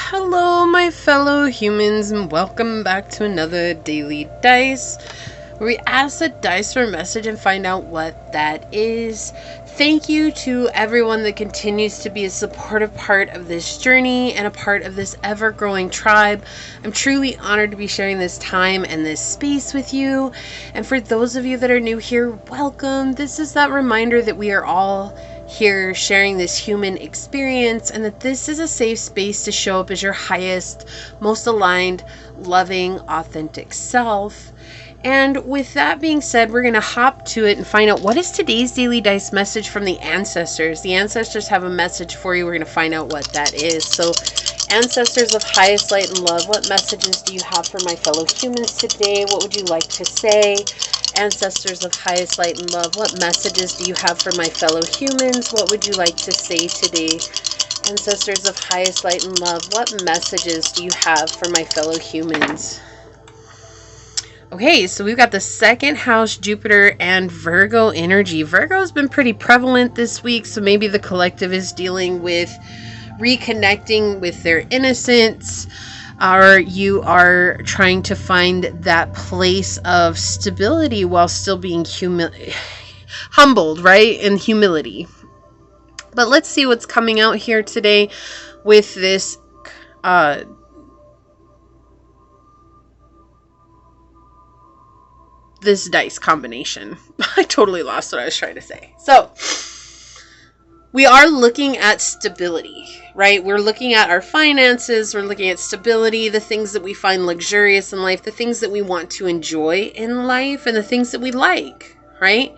Hello, my fellow humans, and welcome back to another Daily Dice, where we ask the dice for a message and find out what that is. Thank you to everyone that continues to be a supportive part of this journey and a part of this ever-growing tribe. I'm truly honored to be sharing this time and this space with you. And for those of you that are new here, welcome. This is that reminder that we are all here sharing this human experience, and that this is a safe space to show up as your highest, most aligned, loving, authentic self. And with that being said, we're going to hop to it and find out what is today's Daily Dice message from the ancestors. The ancestors have a message for you. We're going to find out what that is. So, ancestors of highest light and love, what messages do you have for my fellow humans today? What would you like to say? Ancestors of highest light and love, what messages do you have for my fellow humans? What would you like to say today? Ancestors of highest light and love, what messages do you have for my fellow humans? Okay, so we've got the second house, Jupiter, and Virgo energy. Virgo has been pretty prevalent this week, so maybe the collective is dealing with reconnecting with their innocence, or you are trying to find that place of stability while still being humbled, right? In humility. But let's see what's coming out here today with this this dice combination. I totally lost what I was trying to say. So, we are looking at stability, right? We're looking at our finances, we're looking at stability, the things that we find luxurious in life, the things that we want to enjoy in life, and the things that we like, right?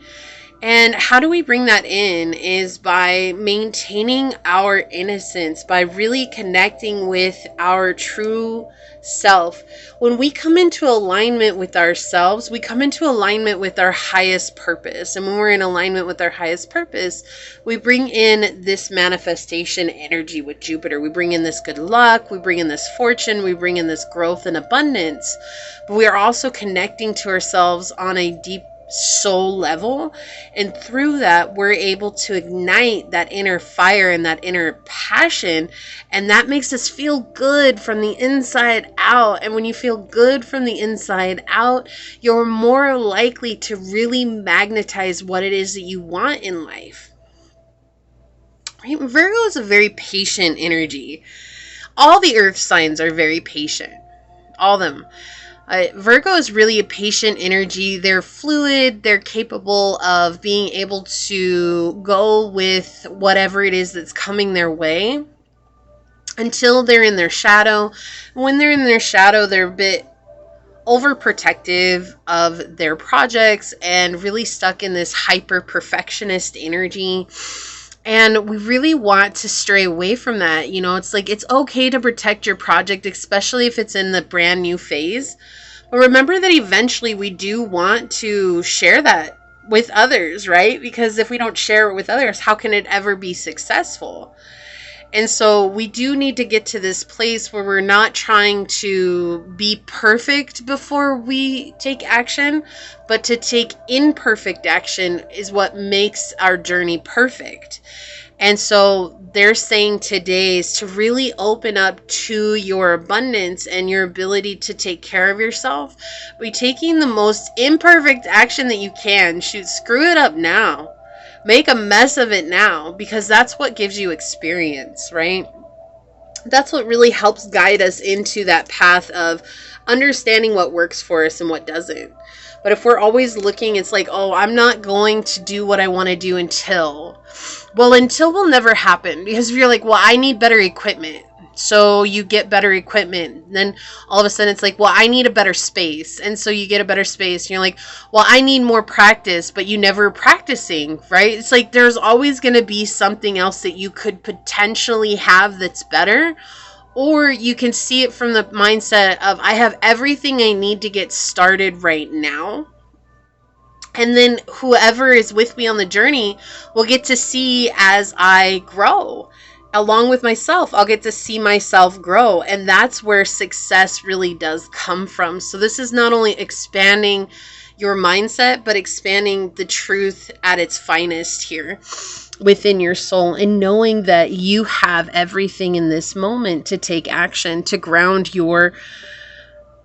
And how do we bring that in is by maintaining our innocence, by really connecting with our true self. When we come into alignment with ourselves, we come into alignment with our highest purpose. And when we're in alignment with our highest purpose, we bring in this manifestation energy with Jupiter. We bring in this good luck, we bring in this fortune, we bring in this growth and abundance. But we are also connecting to ourselves on a deep soul level, and through that we're able to ignite that inner fire and that inner passion, and that makes us feel good from the inside out. And when you feel good from the inside out, you're more likely to really magnetize what it is that you want in life, right? Virgo is a very patient energy. All the earth signs are very patient, all of them. Virgo is really a patient energy. They're fluid. They're capable of being able to go with whatever it is that's coming their way until they're in their shadow. When they're in their shadow, they're a bit overprotective of their projects and really stuck in this hyper perfectionist energy. And we really want to stray away from that. You know, it's like, it's okay to protect your project, especially if it's in the brand new phase. But remember that eventually we do want to share that with others, right? Because if we don't share it with others, how can it ever be successful? And so we do need to get to this place where we're not trying to be perfect before we take action, but to take imperfect action is what makes our journey perfect. And so they're saying today is to really open up to your abundance and your ability to take care of yourself by taking the most imperfect action that you can. Shoot, screw it up now. Make a mess of it now, because that's what gives you experience, right? That's what really helps guide us into that path of understanding what works for us and what doesn't. But if we're always looking, it's like, oh, I'm not going to do what I want to do until. Well, until will never happen, because if you're like, well, I need better equipment. So you get better equipment. And then all of a sudden it's like, well, I need a better space. And so you get a better space. And you're like, well, I need more practice, but you never practicing, right? It's like there's always going to be something else that you could potentially have that's better. Or you can see it from the mindset of, I have everything I need to get started right now. And then whoever is with me on the journey will get to see as I grow. Along with myself, I'll get to see myself grow. And that's where success really does come from. So this is not only expanding your mindset, but expanding the truth at its finest here. within your soul, and knowing that you have everything in this moment to take action, to ground your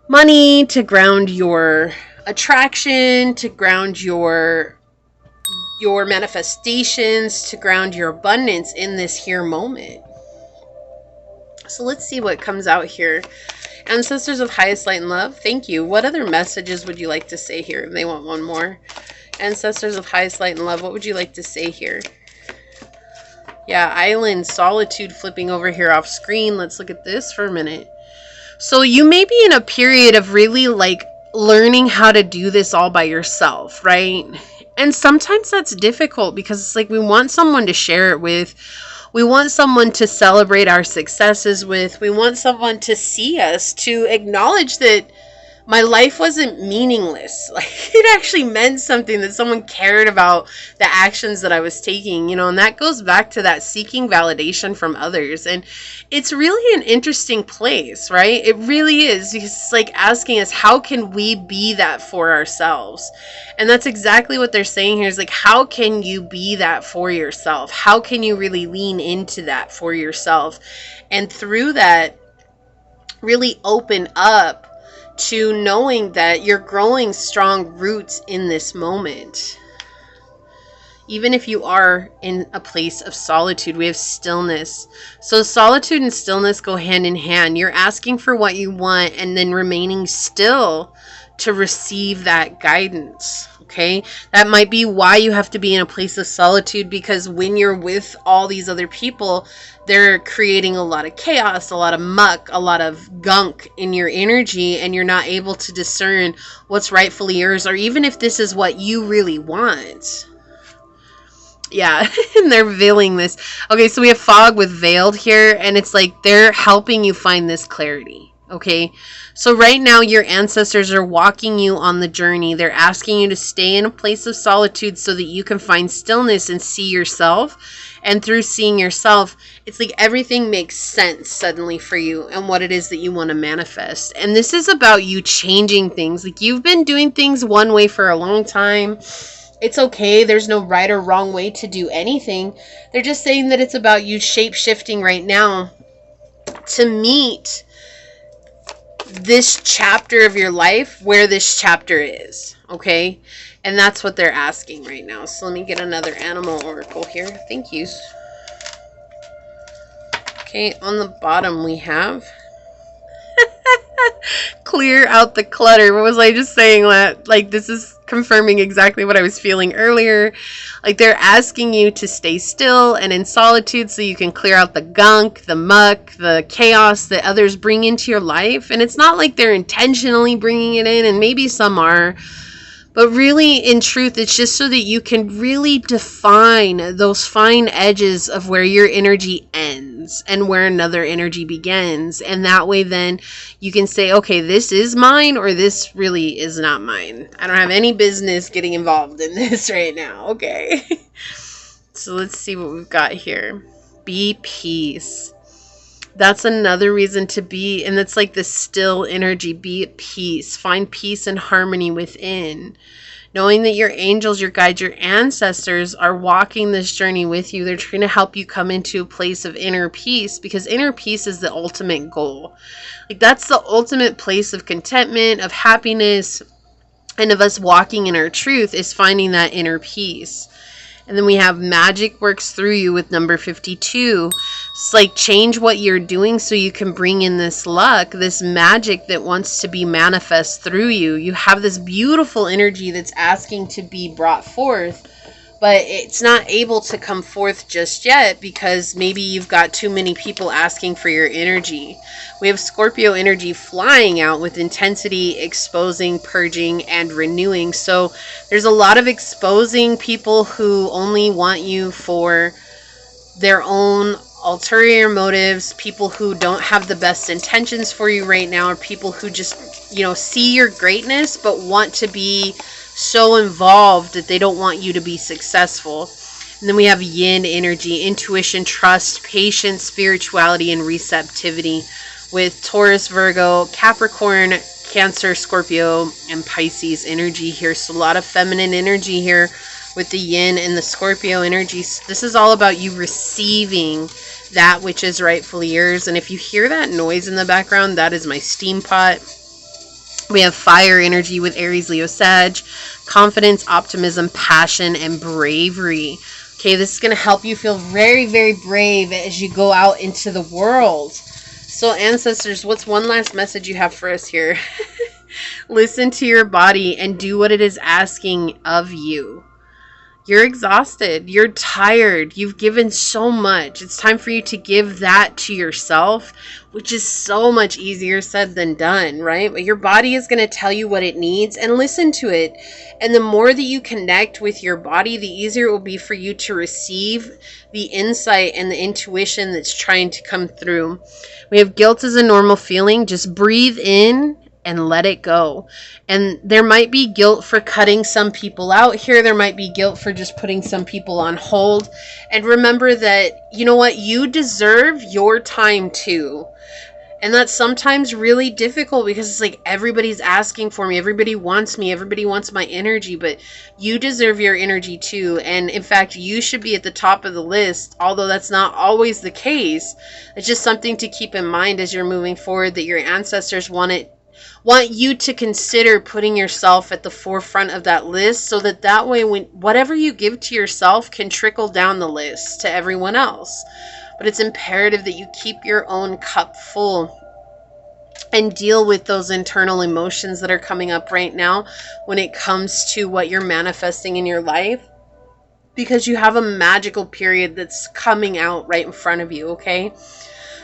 money, to ground your attraction, to ground your manifestations, to ground your abundance in this here moment. So let's see what comes out here. Ancestors of highest light and love, thank you. What other messages would you like to say here? They want one more. Ancestors of highest light and love, what would you like to say here? Yeah, island, solitude flipping over here off screen. Let's look at this for a minute. So you may be in a period of really like learning how to do this all by yourself, right? And sometimes that's difficult because it's like we want someone to share it with. We want someone to celebrate our successes with. We want someone to see us, to acknowledge that my life wasn't meaningless. Like, it actually meant something, that someone cared about the actions that I was taking, you know, and that goes back to that seeking validation from others. And it's really an interesting place, right? It really is, because it's like asking us, how can we be that for ourselves? And that's exactly what they're saying here, is like, how can you be that for yourself? How can you really lean into that for yourself? And through that, really open up to knowing that you're growing strong roots in this moment. Even if you are in a place of solitude, we have stillness. So solitude and stillness go hand in hand. You're asking for what you want and then remaining still to receive that guidance. Okay, that might be why you have to be in a place of solitude, because when you're with all these other people, they're creating a lot of chaos, a lot of muck, a lot of gunk in your energy, and you're not able to discern what's rightfully yours, or even if this is what you really want. Yeah, and they're veiling this. Okay, so we have fog with veiled here, and it's like they're helping you find this clarity. Okay, so right now your ancestors are walking you on the journey. They're asking you to stay in a place of solitude so that you can find stillness and see yourself. And through seeing yourself, it's like everything makes sense suddenly for you and what it is that you want to manifest. And this is about you changing things. Like, you've been doing things one way for a long time. It's okay. There's no right or wrong way to do anything. They're just saying that it's about you shape-shifting right now to meet this chapter of your life where this chapter is. Okay? And that's what they're asking right now. So let me get another animal oracle here. Thank you. Okay, on the bottom we have clear out the clutter. What was I just saying? That like, this is confirming exactly what I was feeling earlier. Like, they're asking you to stay still and in solitude so you can clear out the gunk, the muck, the chaos that others bring into your life. And it's not like they're intentionally bringing it in, and maybe some are. But really, in truth, it's just so that you can really define those fine edges of where your energy ends and where another energy begins. And that way, then you can say, okay, this is mine, or this really is not mine. I don't have any business getting involved in this right now. Okay. So let's see what we've got here. Be peace. That's another reason to be, and it's like this still energy. Be at peace. Find peace and harmony within. Knowing that your angels, your guides, your ancestors are walking this journey with you. They're trying to help you come into a place of inner peace, because inner peace is the ultimate goal. Like, that's the ultimate place of contentment, of happiness, and of us walking in our truth, is finding that inner peace. And then we have magic works through you with number 52. It's like, change what you're doing so you can bring in this luck, this magic that wants to be manifest through you. You have this beautiful energy that's asking to be brought forth, but it's not able to come forth just yet because maybe you've got too many people asking for your energy. We have Scorpio energy flying out with intensity, exposing, purging, and renewing. So there's a lot of exposing people who only want you for their own ulterior motives, people who don't have the best intentions for you right now, or people who just, you know, see your greatness but want to be so involved that they don't want you to be successful. And then we have yin energy, intuition, trust, patience, spirituality, and receptivity, with Taurus, Virgo, Capricorn, Cancer, Scorpio, and Pisces energy here. So a lot of feminine energy here with the yin and the Scorpio energy. This is all about you receiving that which is rightfully yours. And if you hear that noise in the background, that is my steam pot. We have fire energy with Aries, Leo, Sag, confidence, optimism, passion, and bravery. Okay, this is going to help you feel very, very brave as you go out into the world. So ancestors, what's one last message you have for us here? Listen to your body and do what it is asking of you. You're exhausted. You're tired. You've given so much. It's time for you to give that to yourself, which is so much easier said than done, right? But your body is going to tell you what it needs, and listen to it. And the more that you connect with your body, the easier it will be for you to receive the insight and the intuition that's trying to come through. We have guilt as a normal feeling. Just breathe in and let it go. And there might be guilt for cutting some people out here. There might be guilt for just putting some people on hold. And remember that, you know what? You deserve your time too. And that's sometimes really difficult because it's like everybody's asking for me. Everybody wants me. Everybody wants my energy. But you deserve your energy too. And in fact, you should be at the top of the list. Although that's not always the case. It's just something to keep in mind as you're moving forward, that your ancestors want you to consider putting yourself at the forefront of that list, so that way when whatever you give to yourself can trickle down the list to everyone else. But it's imperative that you keep your own cup full and deal with those internal emotions that are coming up right now when it comes to what you're manifesting in your life, because you have a magical period that's coming out right in front of you, okay?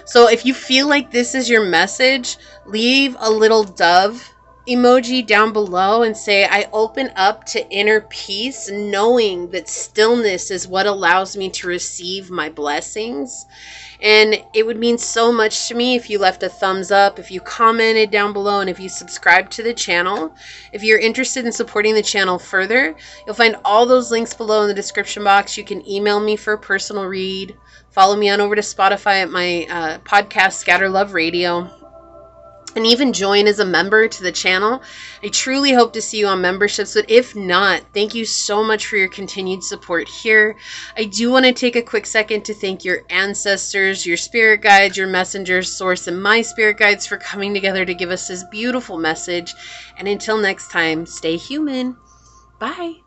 So if you feel like this is your message, leave a little dove emoji down below and say, I open up to inner peace, knowing that stillness is what allows me to receive my blessings. And it would mean so much to me if you left a thumbs up, if you commented down below, and if you subscribe to the channel. If you're interested in supporting the channel further, you'll find all those links below in the description box. You can email me for a personal read. Follow me on over to Spotify at my podcast, Scatter Love Radio. And even join as a member to the channel. I truly hope to see you on memberships, but if not, thank you so much for your continued support here. I do want to take a quick second to thank your ancestors, your spirit guides, your messengers, source, and my spirit guides for coming together to give us this beautiful message. And until next time, stay human. Bye.